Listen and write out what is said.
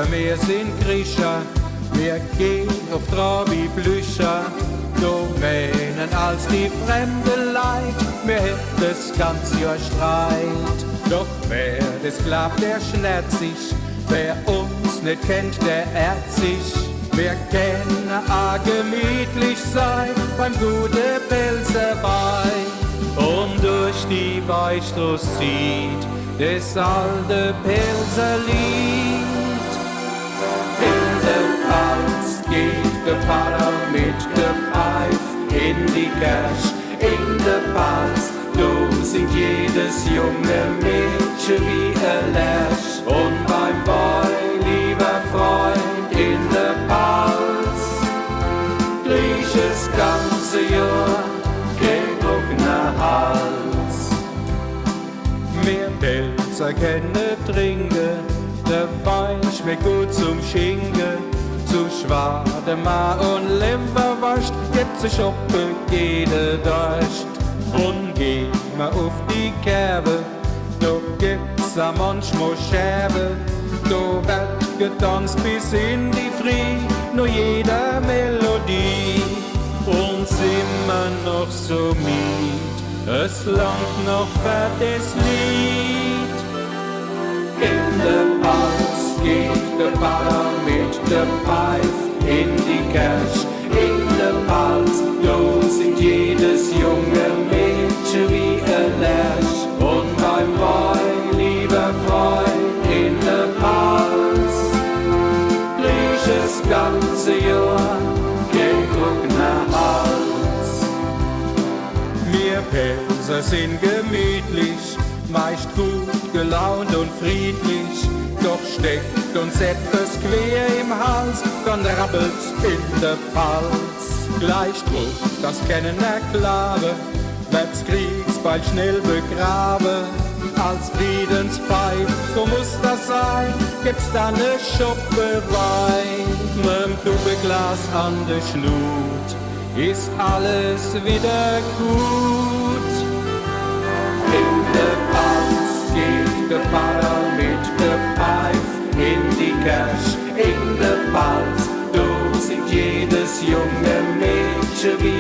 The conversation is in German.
wir sind Griecher, wir gehen auf Trau wie Blücher, Domänen als die fremde Leid, wir hätt das ganze Jahr Streit. Doch wer das glaubt, der schnärt sich, wer uns nicht kennt, der ehrt sich. Wir können a gemütlich sein beim gute Pilzerwein. Und durch die Weichstraße zieht das alte Pilzerlied. In der Pfalz geht der Pfarrer mit der Pfeif in die Kirche. In der Pfalz, da singt jedes junge Mädchen wie ein Lärch. Und beim Boy, lieber Freund, in der Pfalz kriech das ganze Jahr kein trockener Hals. Wir Pilzer können trinken, der Wein schmeckt gut zum Schinken. Zu Schwadema und Leberwurst gibt sich Schoppe jede Durst. Und gehen wir auf die Kerbe, da gibt's a manchmal Scherbe. Da wird getanzt bis in die Früh, nur jeder Melodie. Und sind wir noch so mied, es langt noch für das Lied. In der Pfalz geht der Pfarrer mit der Pfeif in die Kirche. In der Pfalz, da singt jedes junge Mädchen wie ein Lärch. Und beim Boy, lieber Freund, in der Pfalz kriech das ganze Jahr kein trockener Hals. Wir Pilser sind gemütlich, meist gut gelaunt und friedlich. Doch steckt uns etwas quer im Hals, dann rabbelt's in der Pfalz. Gleich drauf, das kennen erklaren, wird's Kriegsbeil schnell begraben. Als Friedenspfeif, so muss das sein, gibt's dann ne Schoppe Wein. Mit'm Klubbeglas an der Schnut ist alles wieder gut. In der Pfalz geht der Pfarrer mit der Pfeif in die Kirche. In der Pfalz, da singt jedes junge Mädchen wie